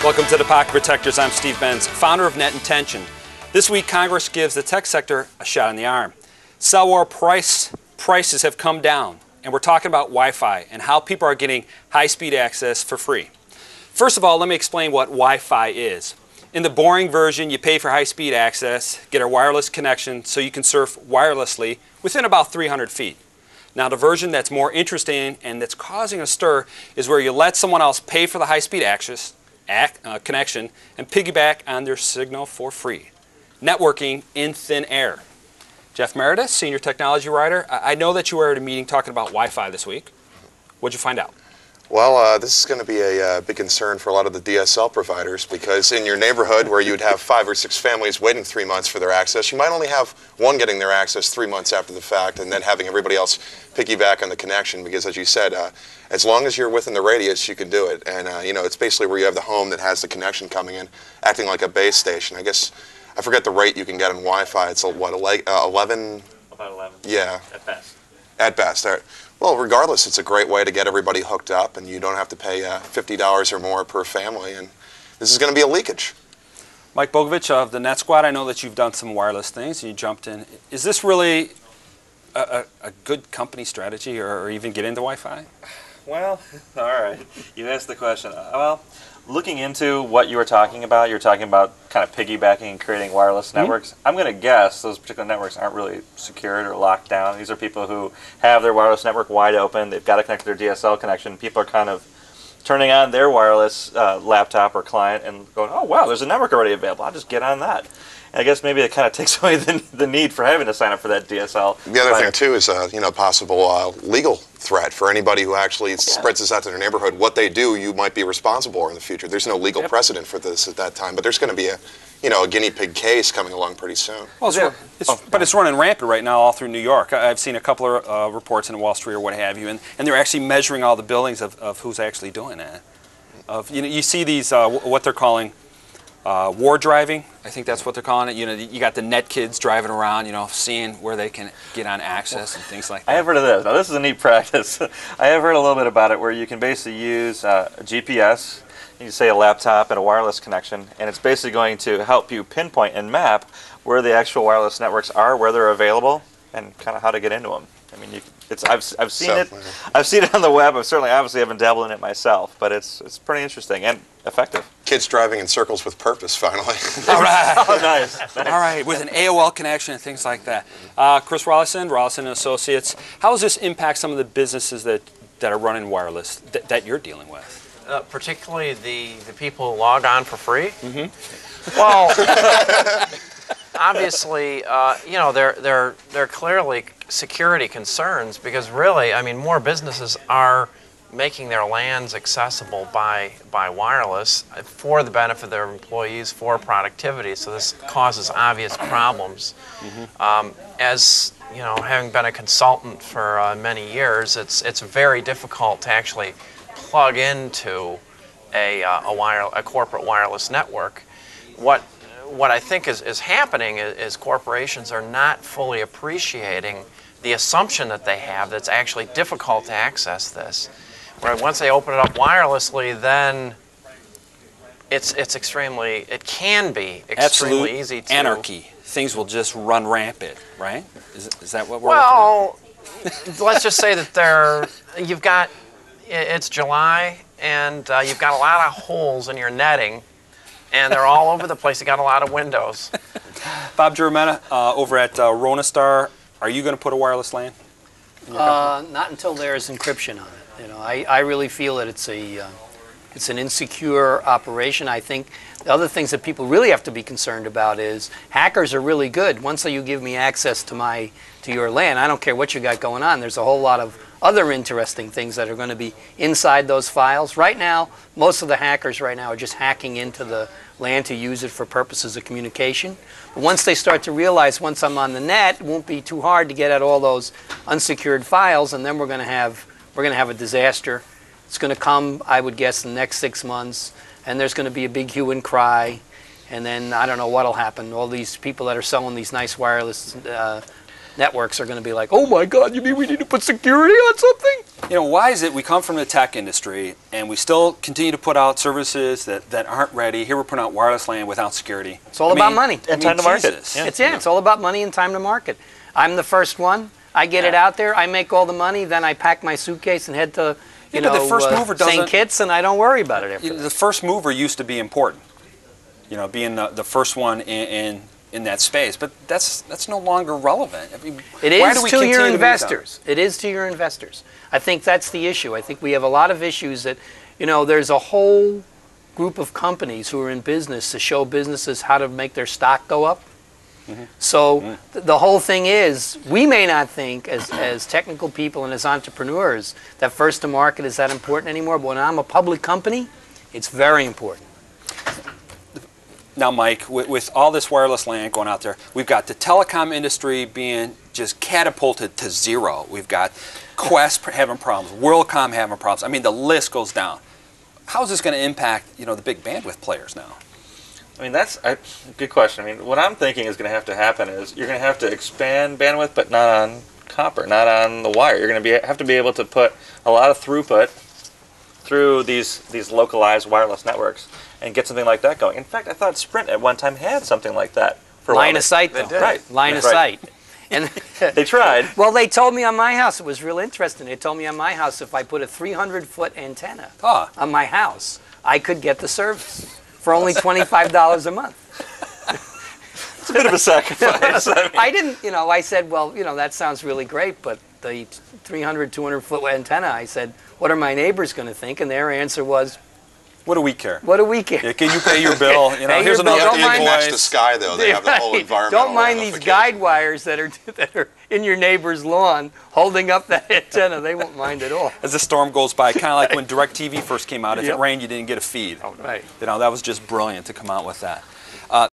Welcome to the Pocket Protectors. I'm Steve Benz, founder of Net Intention. This week, Congress gives the tech sector a shot in the arm. Cell war prices have come down, and we're talking about Wi-Fi and how people are getting high-speed access for free. First of all, let me explain what Wi-Fi is. In the boring version, you pay for high-speed access, get a wireless connection so you can surf wirelessly within about 300 feet. Now, the version that's more interesting and that's causing a stir is where you let someone else pay for the high-speed access connection and piggyback on their signal for free. Networking in thin air. Jeff Meredith, senior technology writer. I know that you were at a meeting talking about Wi-Fi this week. What'd you find out? Well, this is going to be a big concern for a lot of the DSL providers, because in your neighborhood where you'd have 5 or 6 families waiting 3 months for their access, you might only have one getting their access 3 months after the fact, and then having everybody else piggyback on the connection, because as you said, as long as you're within the radius, you can do it. And you know, it's basically where you have the home that has the connection coming in, acting like a base station. I guess, I forget the rate you can get on Wi-Fi. It's what, 11? About 11. Yeah. At best. At best. All right. Well, regardless, it's a great way to get everybody hooked up, and you don't have to pay $50 or more per family, and this is going to be a leakage. Mike Bogovich of the Net Squad, I know that you've done some wireless things and you jumped in. Is this really a good company strategy, or even get into Wi-Fi? Well, all right. You asked the question. Well, looking into what you were talking about kind of piggybacking and creating wireless networks. I'm going to guess those particular networks aren't really secured or locked down. These are people who have their wireless network wide open. They've got to connect to their DSL connection. People are kind of turning on their wireless laptop or client and going, oh, wow, there's a network already available. I'll just get on that. And I guess maybe it kind of takes away the need for having to sign up for that DSL. The other thing, too, is you know, possible legal threat for anybody who actually spreads this out to their neighborhood. What they do, you might be responsible for in the future. There's no legal precedent for this at that time, but there's going to be a guinea pig case coming along pretty soon. Well, it's running rampant right now all through New York. I've seen a couple of reports in Wall Street or what have you, and they're actually measuring all the buildings of who's actually doing that. You see these what they're calling war driving. I think that's what they're calling it. You know, you got the net kids driving around, you know, seeing where they can get on access and things like that. I have heard of this. Now, this is a neat practice. I have heard a little bit about it, where you can basically use a GPS, you say a laptop and a wireless connection, and it's basically going to help you pinpoint and map where the actual wireless networks are, where they're available, and kind of how to get into them. I mean, I've seen it. I've seen it on the web. I certainly, obviously, haven't dabbled in it myself, but it's pretty interesting and effective. Kids driving in circles with purpose, finally. All right. Oh, nice. All right, with an AOL connection and things like that. Chris Rollison & Associates, how does this impact some of the businesses that are running wireless that you're dealing with? Particularly the people who log on for free? Mm-hmm. Well, obviously, you know, they're clearly security concerns, because really, I mean, more businesses are making their LANs accessible by wireless for the benefit of their employees, for productivity. So this causes obvious problems. As you know, having been a consultant for many years, it's very difficult to actually plug into a corporate wireless network. What I think is happening is corporations are not fully appreciating the assumption that they have that's actually difficult to access this. Where once they open it up wirelessly, then it can be extremely easy to... anarchy. Things will just run rampant, right? Is that what we're looking at? Let's just say that it's July, and you've got a lot of holes in your netting, and they're all over the place. You got a lot of windows. Bob Germetta, over at Ronastar, are you going to put a wireless LAN? Not until there's encryption on it. You know, I really feel that it's an insecure operation. I think the other things that people really have to be concerned about is hackers are really good. Once you give me access to your LAN, I don't care what you got going on. There's a whole lot of other interesting things that are going to be inside those files. Right now, most of the hackers right now are just hacking into the LAN to use it for purposes of communication. But once they start to realize, once I'm on the net, it won't be too hard to get at all those unsecured files, and then we're going to have a disaster. It's going to come, I would guess, in the next 6 months, and there's going to be a big hue and cry, and then I don't know what'll happen. All these people that are selling these nice wireless networks are going to be like, oh my God, you mean we need to put security on something? You know, why is it we come from the tech industry and we still continue to put out services that aren't ready? Here we're putting out wireless LAN without security. It's all about money. And time to market. Jesus. Yeah. It's all about money and time to market. I'm the first one. I get it out there. I make all the money. Then I pack my suitcase and head to, Yeah, but the first mover St. doesn't- Kitts, and I don't worry about it after You know, that. the first mover used to be important. You know, being the first one in that space, but that's no longer relevant. I mean, It why is do we to continue your to be done? investors. It is to your investors. I think that's the issue. I think we have a lot of issues that, you know, there's a whole group of companies who are in business to show businesses how to make their stock go up. So the whole thing is, we may not think as technical people and as entrepreneurs that first to market is that important anymore, but when I'm a public company, it's very important. Now, Mike, with all this wireless LAN going out there, we've got the telecom industry being just catapulted to zero. We've got Qwest having problems, WorldCom having problems. I mean, the list goes down. How is this going to impact, you know, the big bandwidth players now? I mean, that's a good question. I mean, what I'm thinking is going to have to happen is you're going to have to expand bandwidth, but not on copper, not on the wire. You're going to have to be able to put a lot of throughput through these localized wireless networks and get something like that going. In fact, I thought Sprint at one time had something like that. For a while. Line of sight, though. Right. Line of Right. sight. And They tried. well, they told me on my house, it was real interesting. They told me on my house if I put a 300-foot antenna Ah. on my house, I could get the service for only $25 a month. It's a bit of a sacrifice. I mean, I didn't, you know, I said, well, you know, that sounds really great, but the 300, 200-foot antenna, I said, what are my neighbors going to think? And their answer was, What do we care? what do we care? Yeah, can you pay your bill? You know, Pay here's your bill. another Don't You mind- match the invoice. sky, though. They have the whole Right. environmental Don't mind these ramifications. guide wires that are in your neighbor's lawn holding up that antenna. They won't mind at all. As the storm goes by, kind of like when DirecTV first came out. If Yep. it rained, you didn't get a feed. Right. You know, that was just brilliant to come out with that.